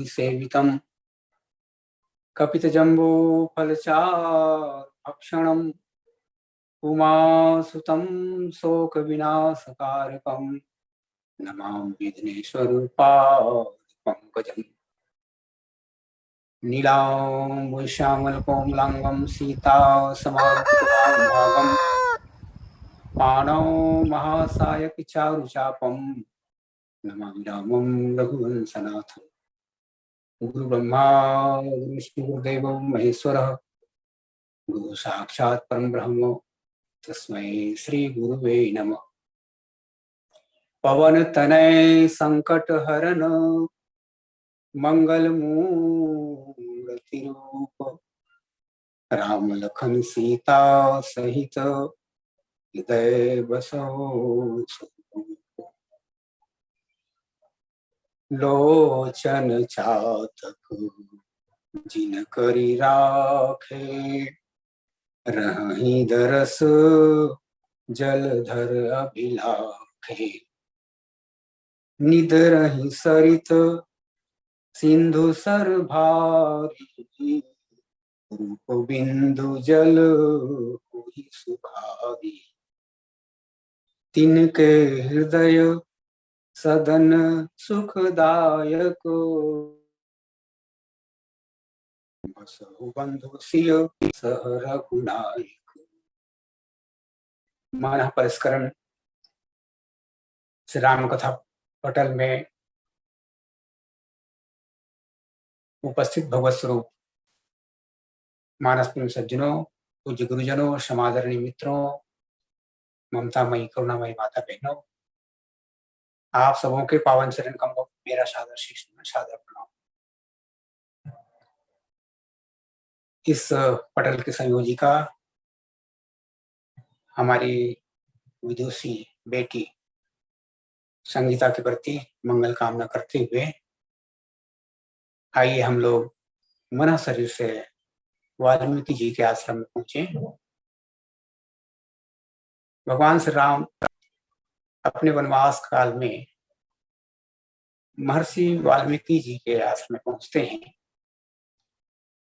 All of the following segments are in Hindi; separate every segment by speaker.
Speaker 1: सेवितम् कपितजम्बूफलचारुभक्षणम् उमासुतं शोकविनाशकारकम् नमामि विघ्नेश्वरपादपङ्कजम्। नीलाम्बुश्यामलकोमलाङ्गं सीतासमारुतभागं पाणौ महासायकचारुचापं नमामि रामं रघुवंशनाथम्। गुरुब्रह्मा विष्णुर्देवो महेश्वरः गुरु साक्षात् परब्रह्म तस्मै श्री गुरुवे नमः। पवनतनय संकटहरण मंगलमूर्ति रूप राम लखन सीता सहित हृदय बसो सुखरूप। लोचन चातक जिनकरि राखे रहि दरस जलधर अभिलाखे। निदरहि सरित सिंधु सरभारी रूप बिंदु जल हुई सुखारी। तिनके हृदय सदन सुखदायक बसहु बंधु सिय सह रघुनायक। मानः परिष्करण श्री राम कथा पटल में उपस्थित भगवत स्वरूप मानस प्रेमी सज्जनों, पूज्य गुरुजनों, समादरणीय मित्रों, ममतामयी करुणामयी माता बहनों, आप सबों के पावन चरण कमलों मेरा सादर शीश सादर प्रणाम। इस पटल की संयोजिका हमारी विदुषी बेटी संगीता के प्रति मंगल कामना करते हुए आइए हम लोग मन शरीर से वाल्मीकि जी के आश्रम में पहुंचे। भगवान श्री राम अपने वनवास काल में महर्षि वाल्मीकि जी के आश्रम में पहुंचते हैं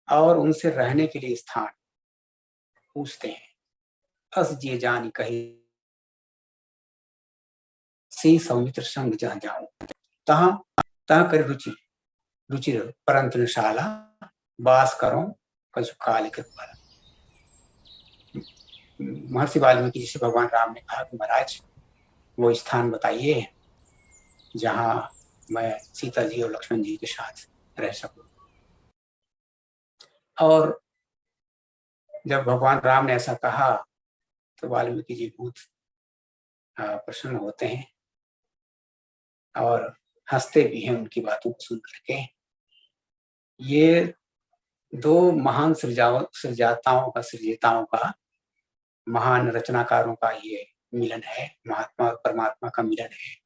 Speaker 1: और उनसे रहने के लिए स्थान पूछते हैं। अस जिय जानि कही सी सौमित्र संग जहाँ जाऊं तहाँ तहाँ कर रुचि रुचिर परंतु शाला वास करो कछु काल के पर। महर्षि वाल्मीकि जी से भगवान राम ने कहा कि महाराज वो स्थान बताइए जहाँ मैं सीता जी और लक्ष्मण जी के साथ रह सकूं। और जब भगवान राम ने ऐसा कहा तो वाल्मीकि जी बहुत प्रसन्न होते हैं और हंसते भी हैं उनकी बातों को सुन करके। ये दो महान सृजताओं का महान रचनाकारों का ये मिलन है, महात्मा और परमात्मा का मिलन है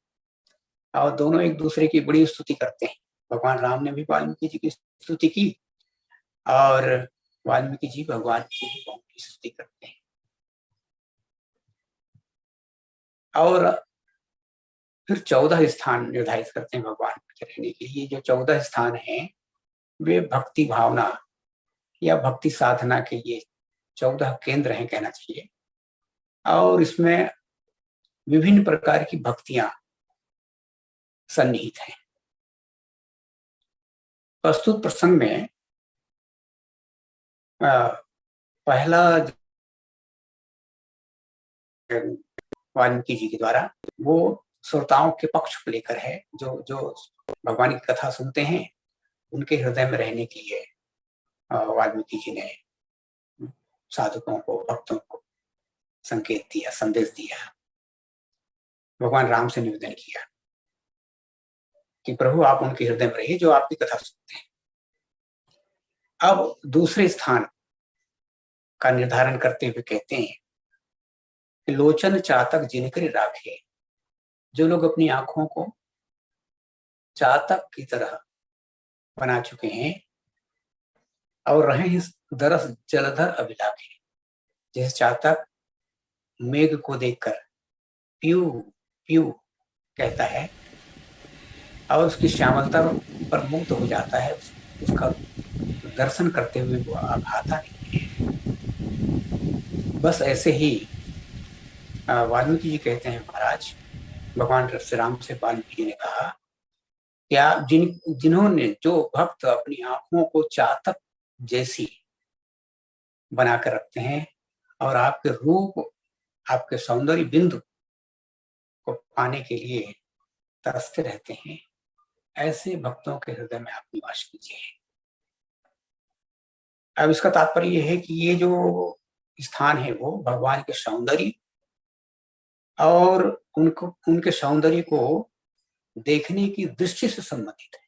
Speaker 1: और दोनों एक दूसरे की बड़ी स्तुति करते हैं। भगवान राम ने भी वाल्मीकि जी की स्तुति की और वाल्मीकि जी भगवान की भी बहुत स्तुति करते हैं। और फिर 14 स्थान निर्धारित करते हैं भगवान के रहने के लिए। जो 14 स्थान हैं वे भक्ति भावना या भक्ति साधना के ये 14 केंद्र हैं कहना चाहिए। और इसमें विभिन्न प्रकार की भक्तियां सन्निहित हैं। प्रस्तुत प्रसंग में पहला वाल्मीकि जी के द्वारा वो श्रोताओं के पक्ष को लेकर है। जो जो भगवान की कथा सुनते हैं उनके हृदय में रहने के लिए वाल्मीकि जी ने साधकों को भक्तों को संकेत दिया, संदेश दिया। भगवान राम से निवेदन किया कि प्रभु आप उनके हृदय में रहिए जो आपकी कथा सुनते हैं। अब दूसरे स्थान का निर्धारण करते हुए कहते हैं कि लोचन चातक जिनकरि राखे। जो लोग अपनी आंखों को चातक की तरह बना चुके हैं और रहे इस दरस जलधर अभिलाखे। जैसे चातक मेघ को देखकर प्यू प्यू कहता है और उसकी श्यामलता पर मुग्ध हो जाता है। उसका दर्शन करते हुए वो भाता नहीं है। बस ऐसे ही वाल्मीकि जी कहते हैं, महाराज भगवान श्री राम से वाल्मीकि जी ने कहा, क्या जिन्होंने, जो भक्त अपनी आंखों को चातक जैसी बनाकर रखते हैं और आपके रूप, आपके सौंदर्य बिंदु को पाने के लिए तरसते रहते हैं, ऐसे भक्तों के हृदय में आप निवास कीजिए। अब इसका तात्पर्य यह है कि ये जो स्थान है वो भगवान के सौंदर्य और उनको, उनके सौंदर्य को देखने की दृष्टि से संबंधित है।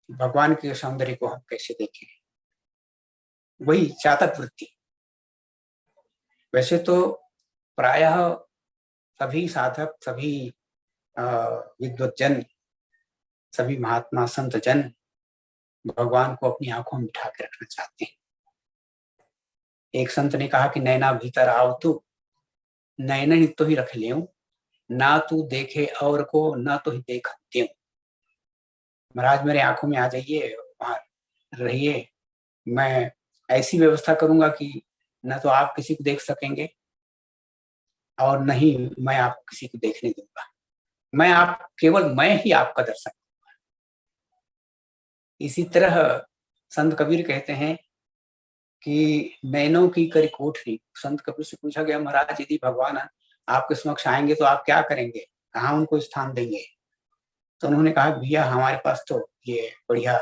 Speaker 1: भगवान के सौंदर्य को हम कैसे देखें, वही चातक वृत्ति। वैसे तो प्रायः सभी साधक, सभी विद्वज्जन, सभी महात्मा संत जन भगवान को अपनी आंखों में बिठा के रखना चाहते हैं। एक संत ने कहा कि नैना भीतर आओ तू, नैन तो ही रख ले, ना तू देखे और को, ना तो ही देख दे। महाराज मेरे आंखों में आ जाइए, वहां रहिए, मैं ऐसी व्यवस्था करूंगा कि न तो आप किसी को देख सकेंगे और नहीं मैं आपको किसी को देखने दूंगा। मैं आप, केवल मैं ही आपका दर्शन। इसी तरह संत कबीर कहते हैं कि नैनों की करी कोठरी। संत कबीर से पूछा गया, महाराज यदि भगवान आपके समक्ष आएंगे तो आप क्या करेंगे, कहाँ उनको स्थान देंगे? तो उन्होंने कहा, भैया हमारे पास तो ये बढ़िया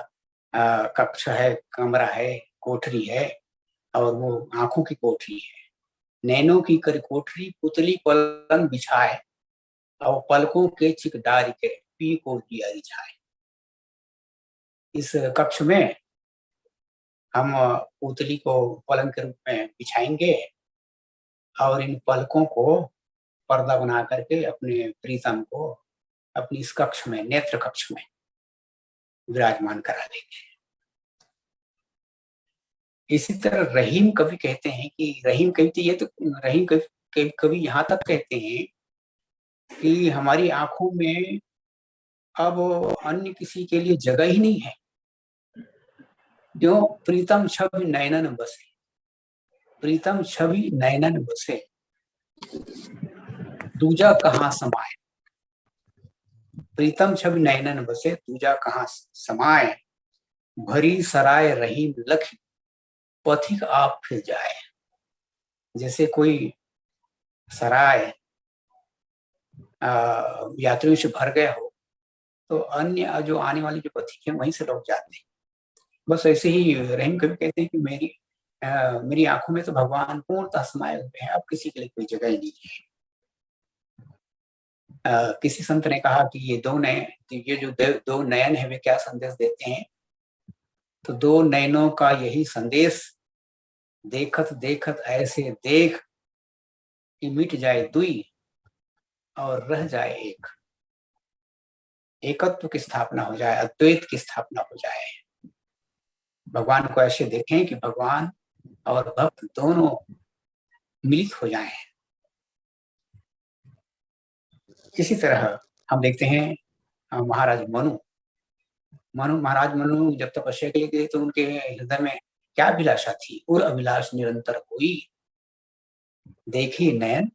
Speaker 1: कक्ष है, कमरा है, कोठरी है, और वो आंखों की कोठरी है। नैनों की कर कोठरी, पुतली पलंग बिछाए, और पलकों के चिक डारी के पी को दिया रिझाए। इस कक्ष में हम पुतली को पलंग के रूप में बिछाएंगे और इन पलकों को पर्दा बना करके अपने प्रीतम को अपनी इस कक्ष में, नेत्र कक्ष में विराजमान करा देंगे। इसी तरह रहीम कवि कहते हैं कि, रहीम कवि, ये तो रहीम कवि यहाँ तक कहते हैं कि हमारी आंखों में अब अन्य किसी के लिए जगह ही नहीं है। जो प्रीतम छवि नयनन बसे, प्रीतम छवि नयनन बसे, दूजा कहाँ समाए। प्रीतम छवि नयनन बसे, दूजा कहाँ समाए, भरी सराय रहीम लख, पथिक आप फिर जाए। जैसे कोई सराय यात्रियों से भर गया हो तो अन्य जो आने वाले जो पथिक हैं वहीं से लौट जाते हैं। बस ऐसे ही रहीम कवि कहते हैं कि मेरी आंखों में तो भगवान पूर्णतः समाये हुए हैं, अब किसी के लिए कोई जगह नहीं है। किसी संत ने कहा कि ये जो दो नयन है वे क्या संदेश देते हैं? तो दो नयनों का यही संदेश, देखत देखत ऐसे देख कि मिट जाए दुई और रह जाए एक, एकत्व की स्थापना हो जाए, अद्वैत की स्थापना हो जाए। भगवान को ऐसे देखें कि भगवान और भक्त दोनों मिलित हो जाएं। इसी तरह हम देखते हैं महाराज महाराज मनु जब तपस्या के लिए गए तो उनके हृदय में क्या अभिलाषा थी? और अभिलाष निरंतर हुई, देखी नयन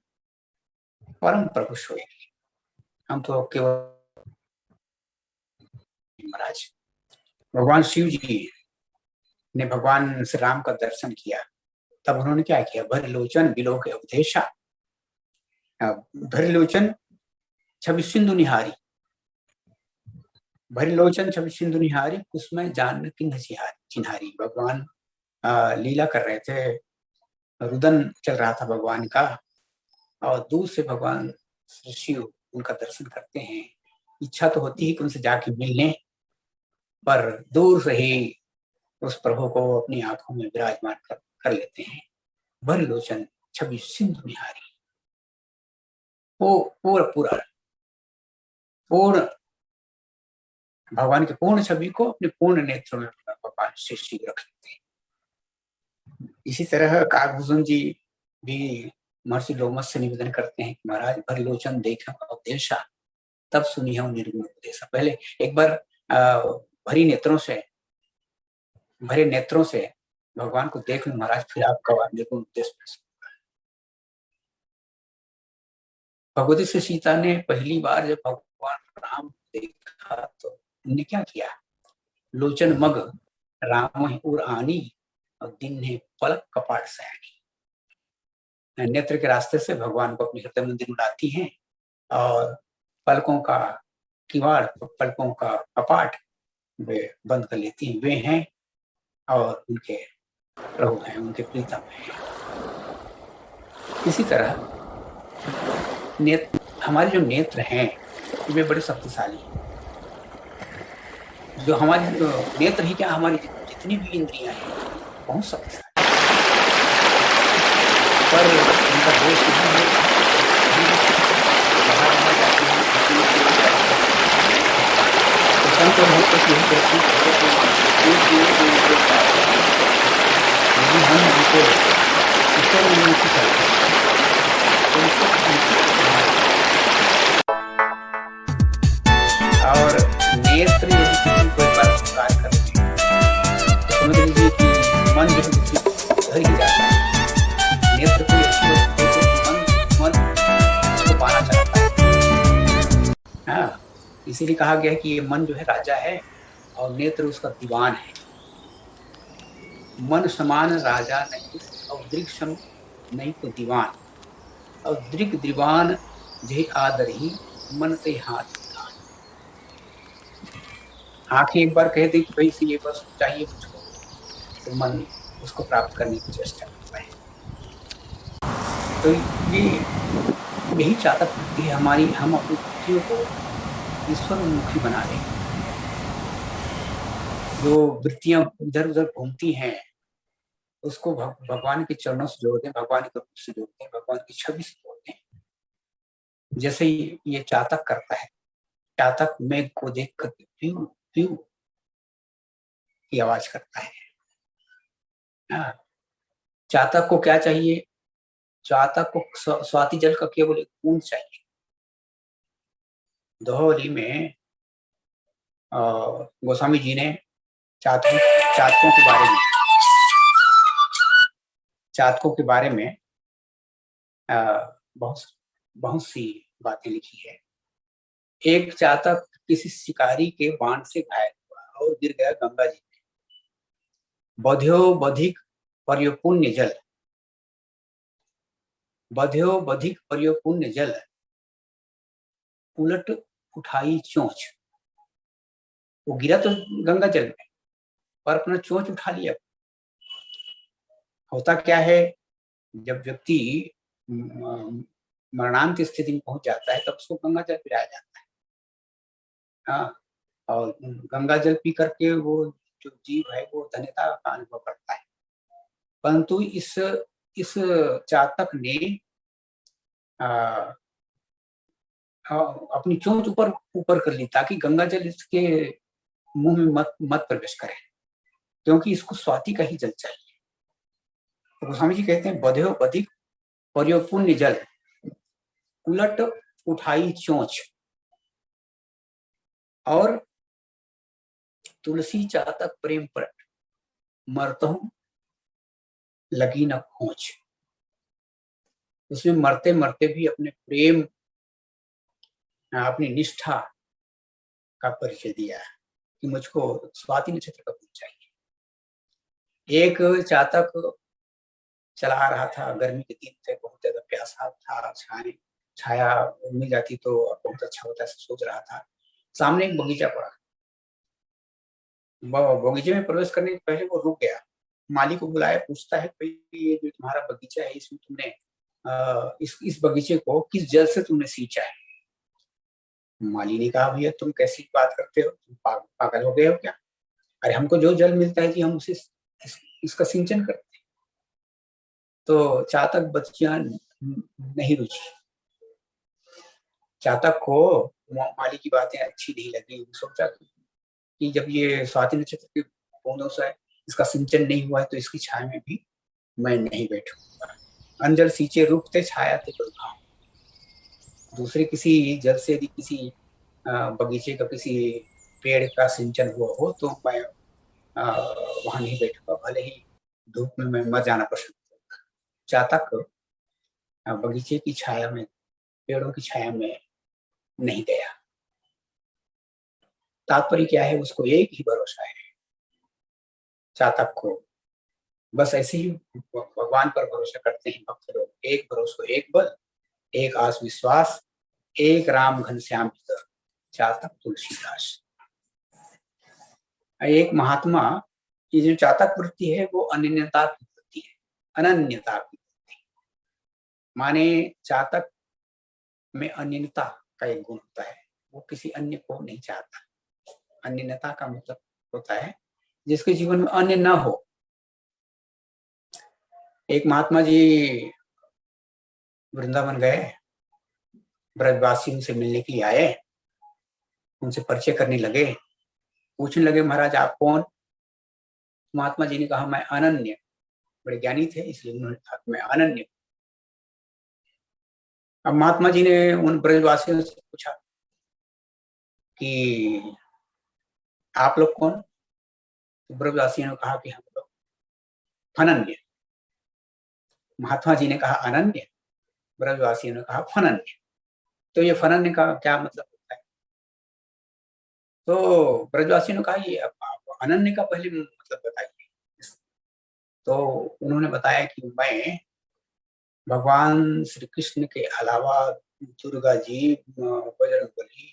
Speaker 1: परम प्रभु सोए। हम तो केवल, महाराज भगवान शिव जी ने भगवान श्री राम का दर्शन किया, तब उन्होंने क्या किया? भर लोचन बिलो के अवधेशा, भर लोचन छवि सिंधु निहारी, भर लोचन छवि सिंधु निहारी, उसमें जान किन्ह चिन्हारी। भगवान लीला कर रहे थे, रुदन चल रहा था भगवान का, और दूर से भगवान शिव उनका दर्शन करते हैं। इच्छा तो होती है कि उनसे जाके मिल लें, पर दूर से ही उस प्रभु को अपनी आंखों में विराजमान कर लेते हैं। भर लोचन छवि सिंधु निहारी, वो पूरा पूरा पूर्ण भगवान की पूर्ण छवि को अपने पूर्ण नेत्रों में भगवान शिव रख लेते हैं। इसी तरह काकभूषण जी भी महर्षि लोमस से निवेदन करते हैं कि महाराज भर लोचन देख अवधेशा, तब सुनी है निर्गुण उपदेश। पहले एक बार भरे नेत्रों से भगवान को देख लो महाराज, फिर आपका निर्गुण उपदेश। भगवती श्री सीता ने पहली बार जब भगवान राम देखा तो उन्होंने क्या किया, लोचन मग राम उर आनी और दिन ने पलक कपाट सयानी। नेत्र के रास्ते से भगवान को अपने हृदय मंदिर में लाती हैं और पलकों का किवाड़, पलकों का कपाट वे बंद कर लेती हैं। वे हैं और उनके प्रभु हैं, उनके प्रीतम हैं। इसी तरह हमारे जो नेत्र हैं वे बड़े शक्तिशाली हैं। जो हमारी नेत्र ही क्या, हमारी जितनी भी इंद्रियां हैं बहुत शक्तिशाली, पर उनका दोष नहीं है। संत बहुत कुछ यही कहते हैं, हम उनको ईश्वर उन्मुखी करते हैं। और नेत्र यदि किसी को एक बार कार्य करते हैं तो समझ लीजिए कि मन जो है उधर ही जाता है। नेत्र को अच्छी होती है, मन उसको पाना चाहता है। हाँ, इसीलिए कहा गया है कि ये मन जो है राजा है और नेत्र उसका दीवान है। मन समान राजा नहीं और दृग सम नहीं तो दीवान, और दृग दीवान जे आदर ही मन ते हाथ। आंखें एक बार कहते कि भाई ये बस चाहिए मुझको, तो मन उसको प्राप्त करने की चेष्टा करता है। तो यही चाहता है हमारी, हम अपनी बुद्धियों को ईश्वर उन्मुखी बना लें। जो वृत्तियां इधर उधर घूमती हैं उसको भगवान के चरणों से जोड़ दें, भगवान के रूप से जोड़ दें, भगवान की छवि से जोड़ दें। जैसे ये चातक करता है, चातक मेघ को देख कर प्यू प्यू की आवाज करता है। चातक को क्या चाहिए, चातक को स्वाति जल का केवल एक बूंद चाहिए। दोहरी में गोस्वामी जी ने चातकों के बारे में बहुत सी बातें लिखी है। एक चातक किसी शिकारी के बाण से घायल हुआ और गिर गया गंगा जी में। बध्यो बधिक पर्योपुण्य जल, बध्यो बधिक पर्योपुण्य जल, उलट उठाई चोंच। वो गिरा तो गंगा जल में पर अपना चोंच उठा लिया। होता क्या है, जब व्यक्ति मरणांत स्थिति में पहुंच जाता है तब उसको गंगा जल पिलाया जाता है। हाँ, और गंगा जल पी करके वो जो जीव है वो धन्यता का अनुभव करता है। परंतु इस चातक ने अपनी चोंच ऊपर कर ली ताकि गंगा जल इसके मुंह में मत प्रवेश करे, क्योंकि इसको स्वाति का ही जल चाहिए। तो गोस्वामी जी कहते हैं बध्यो बधिक पर्योपुण्य जल, उलट उठाई चोंच, और तुलसी चातक प्रेम पर मरतहु लगी न खोज। उसमें मरते मरते भी अपने प्रेम, अपनी निष्ठा का परिचय दिया कि मुझको स्वाति नक्षत्र का फूल चाहिए। एक चातक चला रहा था, गर्मी के दिन थे, बहुत ज्यादा प्यासा था, छाया मिल जाती तो बहुत अच्छा होता है, सोच रहा था। सामने एक बगीचा पड़ा, बगीचे में प्रवेश करने से पहले वो रुक गया। माली को बुलाया, पूछता है भाई ये जो तुम्हारा बगीचा है इसमें तुमने इस बगीचे को किस जल से तुमने सींचा है? माली ने कहा भैया तुम कैसी बात करते हो, तुम पागल हो गए हो क्या? अरे हमको जो जल मिलता है कि हम उसे इसका सिंचन करते हैं। तो चातक बच्चियां नहीं रुचि, चातक को माली की बातें अच्छी नहीं लगी। सोचा कि जब ये स्वाति नक्षत्र की बूंदों से इसका सिंचन नहीं हुआ है तो इसकी छाया में भी मैं नहीं बैठूंगा। अंजल सींचे रूप थे, छाया थे प्रभाव। दूसरे किसी जल से यदि किसी बगीचे का किसी पेड़ का सिंचन हुआ हो तो मैं वहां नहीं बैठूंगा, भले ही धूप में मैं मर जाना पसंद करूंगा। चातक बगीचे की छाया में, पेड़ों की छाया में नहीं गया। तात्पर्य क्या है, उसको एक ही भरोसा है चातक को, बस ऐसे ही भगवान पर भरोसा करते हैं भक्त लोग। एक भरोसा एक बल, एक आस विश्वास, एक राम घनश्याम भीतर, चातक तुलसीदास। एक महात्मा, ये जो चातक वृत्ति है वो अनन्यता की वृत्ति है। अनन्यता की वृत्ति माने चातक में अनन्यता का एक गुण होता है, वो किसी अन्य को नहीं चाहता। अनन्यता का मतलब होता है जिसके जीवन में अन्य न हो। एक महात्मा जी वृंदावन गए, ब्रजवासियों से मिलने के लिए आए, उनसे परिचय करने लगे, पूछने लगे महाराज आप कौन। महात्मा जी ने कहा मैं अनन्य, बड़े ज्ञानी थे इसलिए उन्होंने कहा मैं अनन्य। अब महात्मा जी ने उन ब्रजवासियों से पूछा कि आप लोग कौन। तो ब्रजवासियों ने कहा कि हम लोग फनन्य। महात्मा जी ने कहा अनन्य, ब्रजवासियों ने कहा फनन्य। तो ये फनन्य का क्या मतलब होता है। तो ब्रजवासियों ने कहा ये आप अनन्य का पहले मतलब बताइए। तो उन्होंने बताया कि मैं भगवान श्री कृष्ण के अलावा दुर्गा जी, बजरंगबली,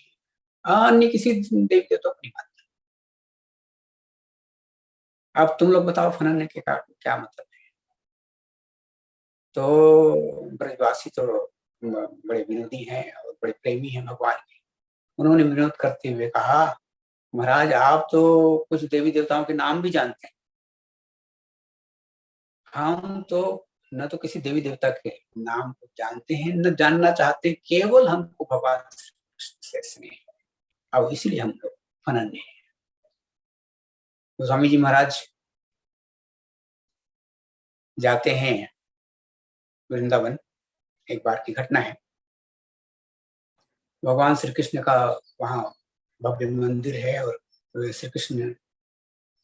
Speaker 1: अन्य किसी देवी देवता को नहीं मानता। अब तुम लोग बताओ फनन्य के का क्या मतलब है। तो ब्रजवासी तो बड़े विनोदी हैं और बड़े प्रेमी हैं भगवान के। उन्होंने विनोद करते हुए कहा महाराज आप तो कुछ देवी देवताओं के नाम भी जानते हैं, हम तो न तो किसी देवी देवता के नाम को जानते हैं न जानना चाहते, केवल हमको भगवान से स्नेह, और इसलिए हम लोग फनन्य हैं। तो स्वामी जी महाराज जाते हैं वृंदावन, एक बार की घटना है। भगवान श्री कृष्ण का वहाँ भव्य मंदिर है और श्री कृष्ण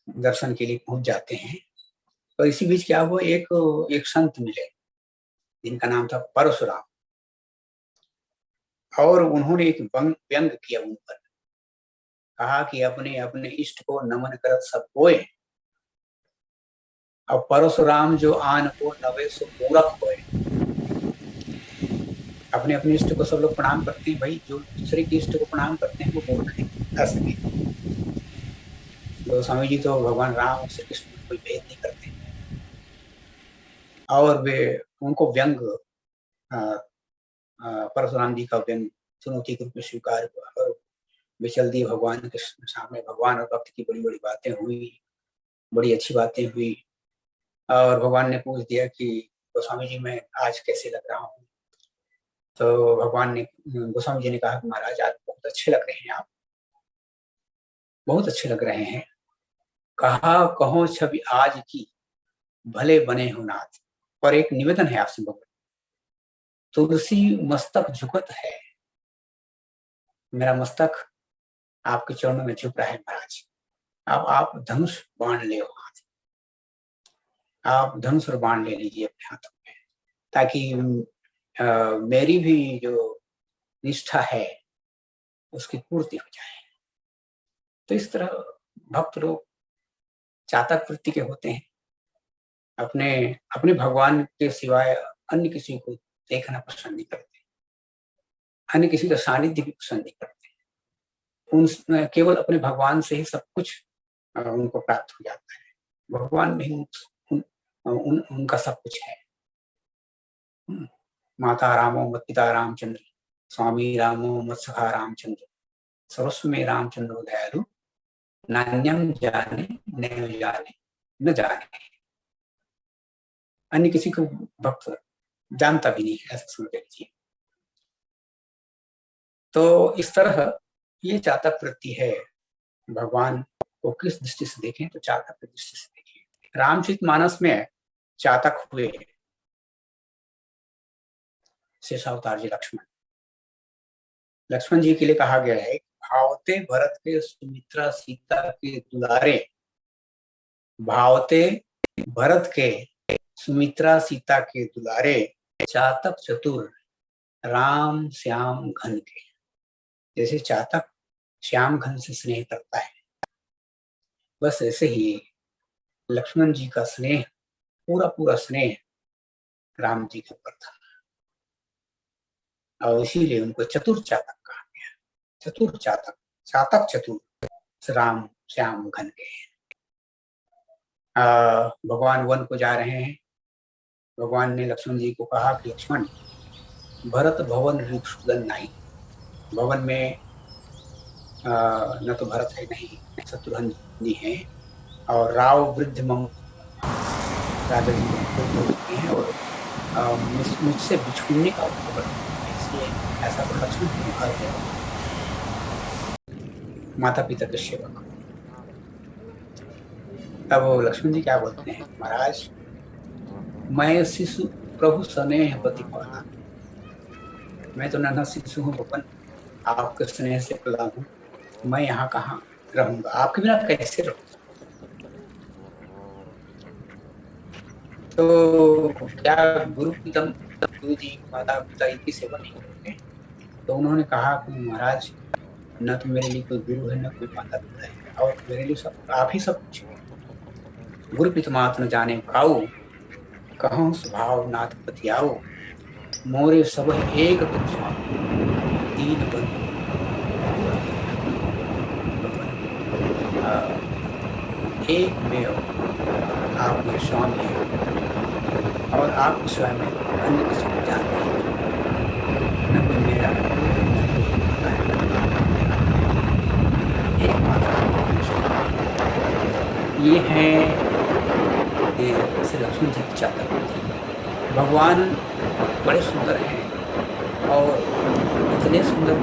Speaker 1: दर्शन के लिए पहुंच जाते हैं। और इसी बीच क्या हुआ, एक संत मिले जिनका नाम था परशुराम, और उन्होंने एक व्यंग किया उन पर। कहा कि अपने अपने इष्ट को नमन कर सब कोय, अब परशुराम जो आन को नवे सो मूर्ख होए। अपने अपने इष्ट को सब लोग प्रणाम करते हैं, भाई जो दूसरे के इष्ट को प्रणाम करते हैं वो मूर्ख है, असली। तो स्वामी जी तो भगवान राम और श्री कृष्ण में कोई भेद नहीं करते, और वे उनको व्यंग, परशुराम जी का व्यंग चुनौती के रूप में स्वीकार हुआ और वे चल दिए भगवान के सामने। भगवान और भक्त की बड़ी बड़ी बातें हुई, बड़ी अच्छी बातें हुई। और भगवान ने पूछ दिया कि गोस्वामी जी मैं आज कैसे लग रहा हूँ। तो भगवान ने, गोस्वामी जी ने कहा कि महाराज आज बहुत अच्छे लग रहे हैं आप, बहुत अच्छे लग रहे हैं। कहा कहो छवि आज की भले बने हो नाथ, पर एक निवेदन है आपसे भगवान, तुलसी मस्तक झुकत है, मेरा मस्तक आपके चरणों में झुक रहा है महाराज। अब आप धनुष बाण ले हाथ, आप धनुष और बाण ले लीजिए अपने हाथों में, ताकि मेरी भी जो निष्ठा है उसकी पूर्ति हो जाए। तो इस तरह भक्त लोग चातक वृत्ति के होते हैं, अपने अपने भगवान के सिवाय अन्य किसी को देखना पसंद नहीं करते, अन्य किसी का सानिध्य भी पसंद नहीं करते। उन केवल अपने भगवान से ही सब कुछ उनको प्राप्त हो जाता है। भगवान में ही उनका सब कुछ है। माता रामो मत पिता रामचंद्र, स्वामी रामो मत सखा रामचंद्र, सर्वस्व में रामचंद्र दयालु, नान्यम जाने न जाने न जाने। अन्य किसी को भक्त जानता भी नहीं है, ऐसा समझ लीजिए। तो इस तरह ये चातक वृत्ति है। भगवान को किस दृष्टि से देखें तो चातक की दृष्टि से देखें। रामचरितमानस में चातक हुए शेषावतार जी लक्ष्मण। लक्ष्मण जी के लिए कहा गया है भावते भरत के सुमित्रा सीता के दुलारे, भावते भरत के सुमित्रा सीता के दुलारे, चातक चतुर राम श्याम घन के। जैसे चातक श्याम घन से स्नेह करता है, बस ऐसे ही लक्ष्मण जी का स्नेह, पूरा पूरा स्नेह राम जी के ऊपर था, और इसीलिए उनको चतुर चातक कहा गया। चतुर चातक, चातक चतुर राम श्याम घन के। भगवान वन को जा रहे हैं। भगवान ने लक्ष्मण जी को कहा कि लक्ष्मण, भरत भवन रिपुदन नहीं, भवन में न तो भरत है नहीं शत्रुघ्न जी हैं, और राव वृद्ध राजा जी हो चुके हैं, और मुझसे बिछुड़ने का खबर, इसलिए ऐसा तो लक्ष्मण जी घर है, माता पिता के सेवक। अब लक्ष्मण जी क्या बोलते हैं, महाराज मैं शिशु प्रभु स्नेह पति पाला, मैं तो नन्हा शिशु हूँ भगवान, आपके स्नेह से पला हूँ, मैं यहाँ कहाँ रहूंगा, आपके बिना कैसे रहूंगा। तो क्या गुरु प्रीतम गुरु जी माता पिता इनकी सेवा नहीं करते? तो उन्होंने कहा कि महाराज न तो मेरे लिए कोई गुरु है, न कोई माता पिता है, और मेरे लिए सब आप ही सब कुछ। गुरु पितमात न जाने काऊ, कहूँ स्वभाव नाथ पतियाओ, मोरे सब एक तुम स्वामी, दीन बंधु एक में आप मेरे स्वामी हैं, और आप स्वयं अन्य किसी को जानते हैं, न कोई मेरा ये है श्री लक्ष्मण जी की चातक। भगवान बड़े सुंदर हैं, और इतने सुंदर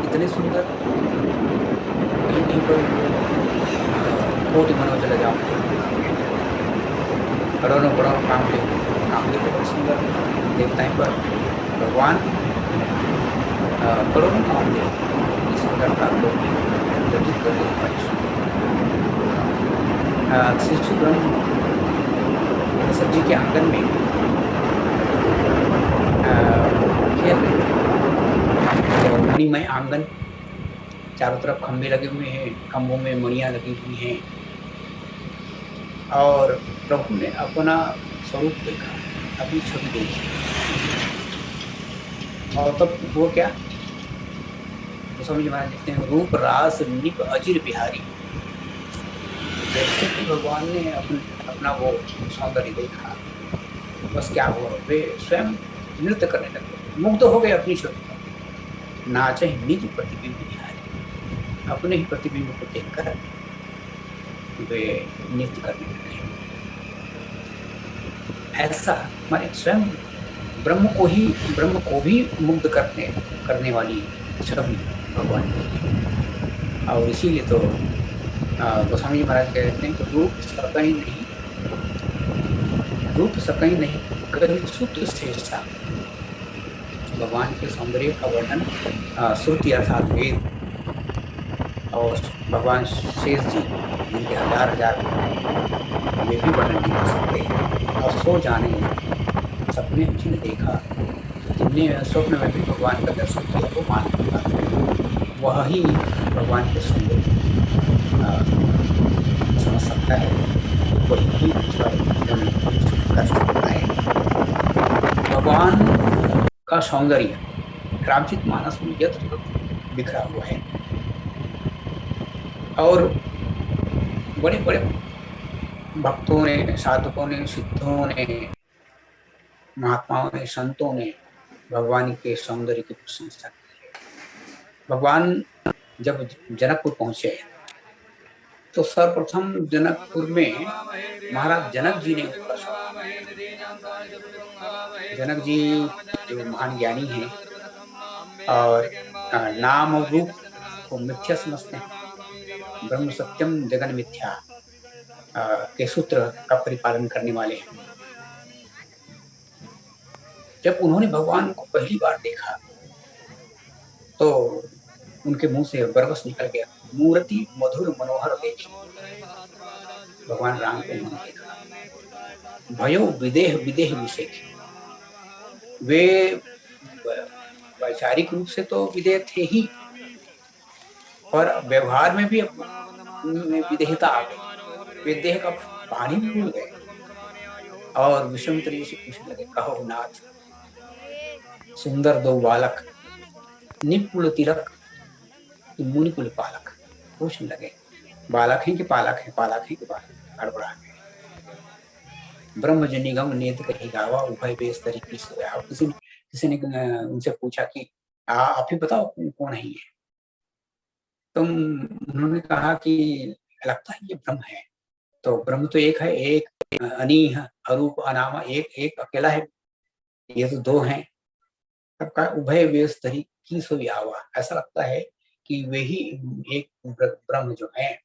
Speaker 1: कहीं पर कोटि मनोज लगा करोड़ों काम देखो बड़े सुंदर देवताएं, पर भगवान करोड़ों काम दे सुंदरता को व्यतीत कर देते। शिशु ब्रह्म सब्जी के आंगन में खेल रहे, और मणिमय आंगन, चारों तरफ खंभे लगे हुए हैं, खंभों में मणियां लगी हुई हैं, और प्रभु ने अपना स्वरूप देखा, अपनी छवि देखी, और तब वो क्या, तो समझ में लिखते हैं, रूप रास निप अजिर बिहारी। जैसे कि भगवान ने अपना वो सौंदर्य देखा, बस क्या हुआ, वे स्वयं नृत्य करने लगे, मुग्ध हो गए अपनी छवि पर, नाचे निज प्रतिबिंब निहारी, अपने ही प्रतिबिंब को देखकर वे नृत्य करने लगे। ऐसा हमारे स्वयं ब्रह्म को भी मुग्ध करने वाली छवि भगवान की। और इसीलिए तो गोस्वामी जी महाराज कहते हैं कि रूप सकई नहीं कहीं सूत्र शेषा। भगवान के सौंदर्य का वर्णन श्रुति अर्थात वेद और भगवान शेष जी जिनके हजार वे भी वर्णन नहीं कर सकते। और सो जाने सपने जिन्हें देखा, जिनने स्वप्न में भी भगवान का दर्शन किया, वो मान पाते, वही भगवान के सौंदर्य समझ सकता है, वही उसका कर सकता है। भगवान का सौंदर्य रामचित मानस में यत्र तत्र बिखरा हुआ है, और बड़े बड़े भक्तों ने, साधकों ने, सिद्धों ने, महात्माओं ने, संतों ने भगवान के सौंदर्य की प्रशंसा की है। भगवान जब जनकपुर पहुंचे तो सर्वप्रथम जनकपुर में महाराज जनक जी ने उनका स्वागत किया। जनक जी जो महान ज्ञानी हैं, और नाम और रूप को मिथ्या समझते हैं, ब्रह्म सत्यम जगन मिथ्या के सूत्र का परिपालन करने वाले हैं। जब उन्होंने भगवान को पहली बार देखा तो उनके मुंह से बरबस निकल गया, मूर्ति मधुर मनोहर देखी। भगवान राम को उन्होंने देखा। भयो विदेह विदेह विषेख, वे वैचारिक रूप से तो विदेह थे ही, पर व्यवहार में भी उनमें विदेहता आ गई। वे देह का पानी भूल गए और विश्वामित्र जी से पूछने लगे, कहो नाथ, सुंदर दो बालक, निपुण तिलक, मुनि कुल पालक। पूछने लगे, बालक हैं कि पालक हैं, पालक हैं कि बालक, हड़बड़ा गए। ब्रह्म निगम नेत कही गावा, उभय बेस तरीके से आवा। किसी ने उनसे पूछा कि आप ही बताओ कौन है ये। तुम, उन्होंने कहा कि लगता है ये ब्रह्म है। तो ब्रह्म तो एक है, एक अनीह अरूप अनामा, एक एक अकेला है, ये तो दो हैं। सबका उभय वेश धरी की सोई आवा। ऐसा लगता है कि वे ही एक ब्रह्म जो है,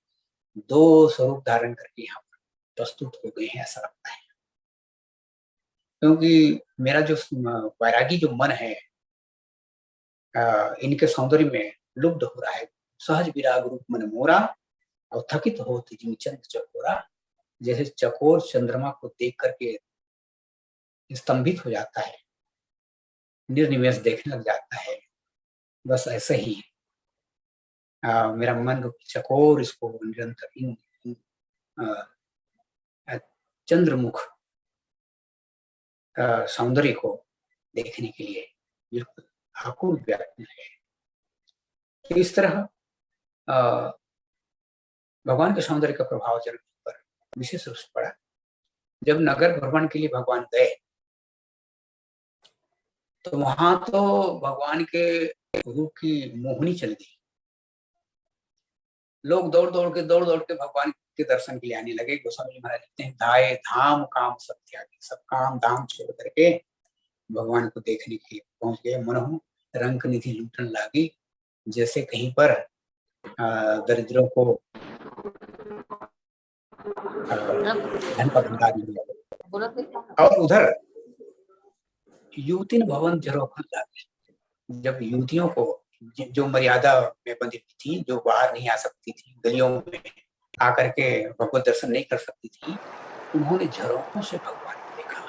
Speaker 1: दो स्वरूप धारण करके यहाँ पर प्रस्तुत हो गए हैं, ऐसा लगता है। क्योंकि मेरा जो वैरागी जो मन है, इनके सौंदर्य में लुब्ध हो रहा है। सहज विराग रूप मन मोरा, और थकित हो चंद चकोरा। जैसे चकोर चंद्रमा को देख करके स्तंभित हो जाता है, निर्निमेष देखने लग जाता है, बस ऐसे ही मेरा मन चकोर इसको निरंतर इन चंद्रमुख सौंदर्य को देखने के लिए बिल्कुल आकुल व्याकुल है। तो इस तरह भगवान के सौंदर्य का प्रभाव जन पर विशेष रूप से पड़ा। जब नगर भ्रमण के लिए भगवान गए, तो वहां तो भगवान के रूप की मोहनी चल गई। लोग दौड़ दौड़ के भगवान के दर्शन के लिए आने लगे। गोस्वामी जी महाराज लिखते हैं, धाये धाम काम सब त्यागे, सब काम धाम छोड़ करके भगवान को देखने के लिए पहुंच गए। मनहु रंग निधि लूटन लागी, जैसे कहीं पर दरिद्रों को धन का भंडार मिल गया। और उधर युवती भवन झरोखन लागे, जब युवतियों को जो मर्यादा में बंधी थी, जो बाहर नहीं आ सकती थी, गलियों में आकर के भगवत दर्शन नहीं कर सकती थी, उन्होंने झरोखों से भगवान को देखा।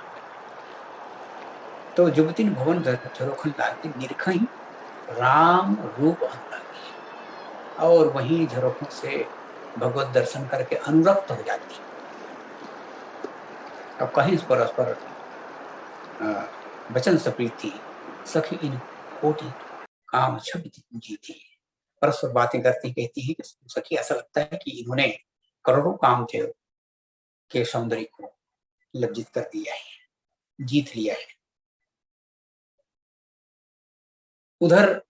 Speaker 1: तो युवती भवन झरोखन लागे, निरखई राम रूप अनुरागी, और वहीं झरोखों से भगवत दर्शन करके अनुरक्त हो जाती। अब कहीं परस्पर वचन सप्रीति सखी इन कोटि काम छवि जीती। परस्पर बातें करती कहती है कि सखी, ऐसा लगता है कि इन्होंने करोड़ों काम थे के सौंदर्य को लज्जित कर दिया है, जीत लिया है। उधर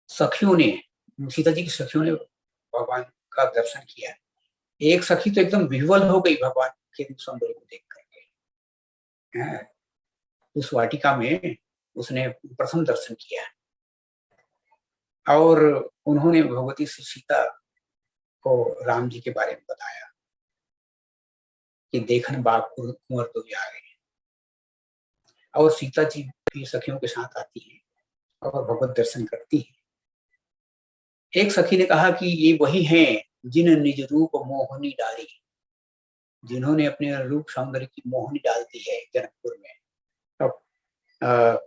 Speaker 1: सखियों ने, सीता जी की सखियों ने भगवान का दर्शन किया। एक सखी तो एकदम विह्वल हो गई भगवान के सौंदर्य को देख करके। उस वाटिका में उसने प्रथम दर्शन किया, और उन्होंने भगवती सीता को राम जी के बारे में बताया कि देखन बाग कुंवर तो भी आ गए। और सीता जी भी सखियों के साथ आती है और भगवत दर्शन करती है। एक सखी ने कहा कि ये वही हैं जिन निज रूप मोहनी डाली, जिन्होंने अपने रूप सौंदर्य की मोहनी डाल दी है जनकपुर में। अब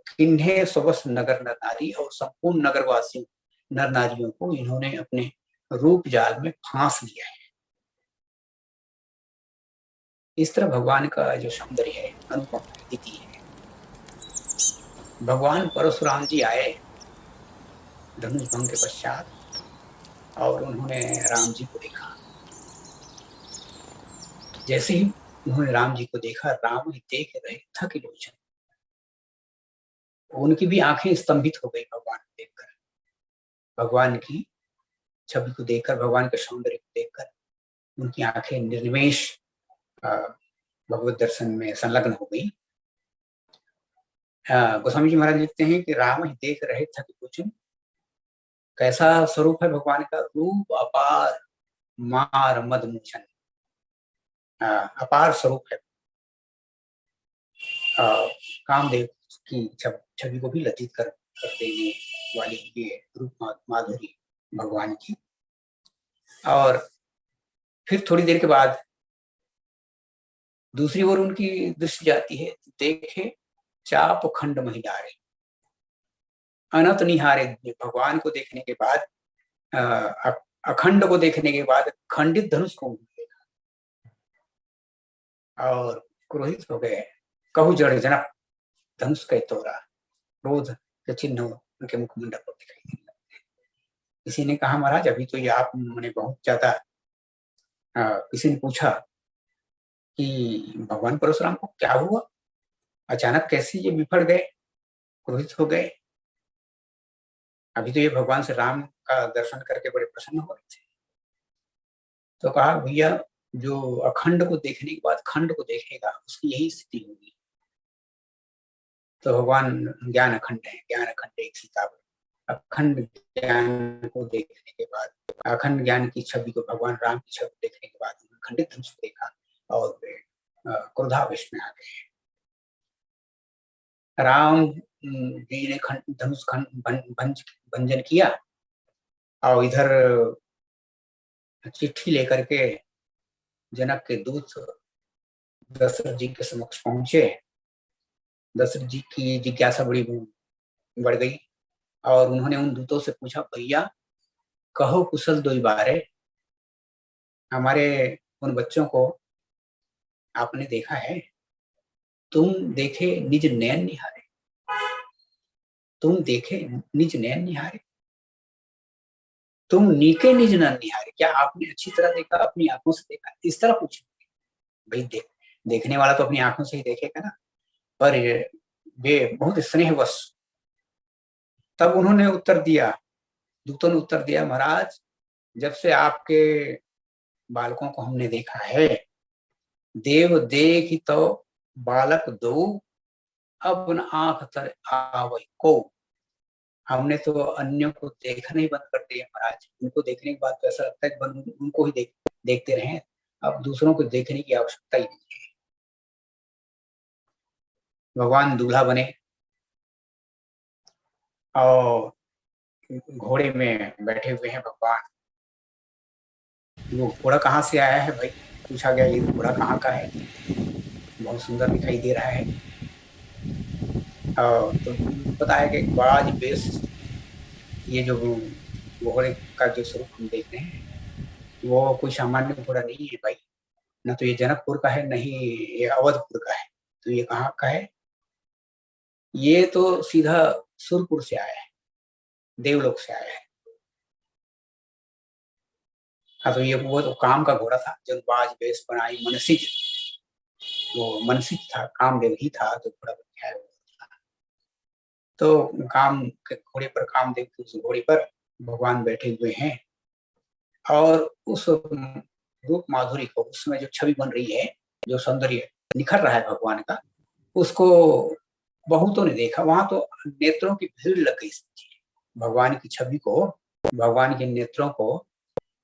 Speaker 1: किन्हे सबस नगर नर नारी, और संपूर्ण नगरवासियों नर नारियों को इन्होंने अपने रूप जाल में फांस लिया है। इस तरह भगवान का जो सौंदर्य है अनुपम अद्वितीय है। भगवान परशुराम जी आए धनुष भंग के पश्चात, और उन्होंने राम जी को देखा। जैसे ही उन्होंने राम जी को देखा, राम ही देख रहे थक लोचन, उनकी भी आंखें स्तंभित हो गई भगवान को देखकर। भगवान की छवि को देखकर, भगवान के सौंदर्य को देखकर उनकी आंखें निर्निमेष भगवत दर्शन में संलग्न हो गई। गोस्वामी जी महाराज लिखते हैं कि राम ही देख रहे थक लोचन। कैसा स्वरूप है भगवान का, रूप अपार मार मद मोचन। अपार स्वरूप है, कामदेव की छवि को भी लज्जित कर देंगे। वाली ये रूप माधुरी भगवान की। और फिर थोड़ी देर के बाद दूसरी ओर उनकी दृष्टि जाती है, देखे चाप खंड महिलारे, अनंत निहारे। भगवान को देखने के बाद, अखंड को देखने के बाद खंडित धनुष को देखा और क्रोधित हो गए। कहु जड़ जनक धनुष के तोरा, क्रोध के चिन्ह उनके मुखमंडल पर दिखाई देने लगे। किसी ने कहा, महाराज अभी तो ये आपने बहुत ज्यादा, किसी ने पूछा कि भगवान परशुराम को क्या हुआ, अचानक कैसे ये बिफर गए, क्रोधित हो गए। अभी तो ये भगवान से राम का दर्शन करके बड़े प्रसन्न हो रहे थे। तो कहा, भैया जो अखंड को देखने के बाद खंड को देखेगा उसकी यही स्थिति होगी। तो भगवान ज्ञान अखंड है, ज्ञान अखंड एक सीता। अखंड ज्ञान को देखने के बाद, अखंड ज्ञान की छवि को, भगवान राम की छवि देखने के बाद खंडित धनुष को देखा और वे क्रोधावेश में आ गए। राम जी ने धनुष भंजन किया और इधर चिट्ठी लेकर के जनक के दूत दशरथ जी के समक्ष पहुंचे। दशरथ जी की जिज्ञासा बड़ी बढ़ गई और उन्होंने उन दूतों से पूछा, भैया कहो कुशल दो बारे, हमारे उन बच्चों को आपने देखा है? तुम देखे निज नैन निहारे, तुम देखे निज नैन निहारे, तुम नीके निज नैन निहारे, क्या आपने अच्छी तरह देखा, अपनी आंखों से देखा? इस तरह पूछो। भाई देखने वाला तो अपनी आंखों से ही देखेगा ना, पर वे बहुत स्नेहवश। तब उन्होंने उत्तर दिया, दूतों ने उत्तर दिया, महाराज जब से आपके बालकों को हमने देखा है, देव देखी तो बालक दो, अब न आंख तर आवई को। हमने तो अन्यों को देखना ही बंद कर दिया महाराज। उनको देखने के बाद तो ऐसा लगता है कि उनको ही देखते रहे, अब दूसरों को देखने की आवश्यकता ही नहीं है। भगवान दूल्हा बने और घोड़े में बैठे हुए हैं भगवान। वो घोड़ा कहाँ से आया है भाई, पूछा गया, ये घोड़ा कहाँ का है, बहुत सुंदर दिखाई दे रहा है। तो बताया कि बाज बेस, ये जो घोड़े का जो स्वरूप हम देख रहे हैं वो कोई सामान्य घोड़ा नहीं है भाई, न तो ये जनकपुर का है, नहीं ये अवधपुर का है। तो ये कहाँ का है? ये तो सीधा सुरपुर से आया है, देवलोक से आया है। हाँ, तो ये वो तो काम का घोड़ा था, जब बाज बेस बनाई मनसिज, वो मनसिज था, कामदेव ही था तो घोड़ा बन गया है। तो काम के घोड़े पर, कामदेव की उस घोड़े पर भगवान बैठे हुए हैं और उस रूप माधुरी को, उसमें जो छवि बन रही है, जो सौंदर्य निखर रहा है भगवान का, उसको बहुतों ने देखा। वहां तो नेत्रों की भीड़ लग गई भगवान की छवि को, भगवान के नेत्रों को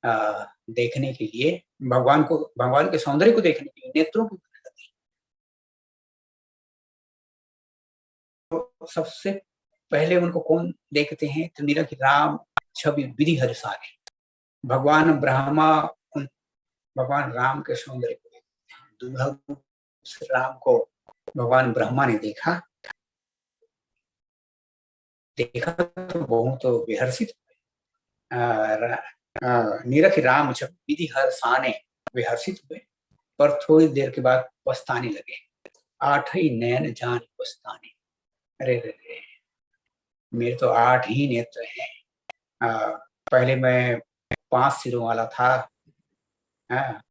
Speaker 1: देखने के लिए, भगवान के सौंदर्य को देखने के लिए नेत्रों की भीड़ लग गई। तो सबसे पहले उनको कौन देखते हैं? तो निरख राम छवि विधि हर्षाने, भगवान ब्रह्मा भगवान राम के सौंदर्य को देखते हैं। दूल्हा राम को भगवान ब्रह्मा ने देखा तो बहुत तो विहर्षित हुए। निरख राम छवि विधि हर्षाने, विहर्षित हुए, पर थोड़ी देर के बाद पछताने लगे। आठ ही नयन जान पछताने, अरे रे, मेरे तो 8 ही नेत्र हैं। पहले मैं 5 सिरों वाला था,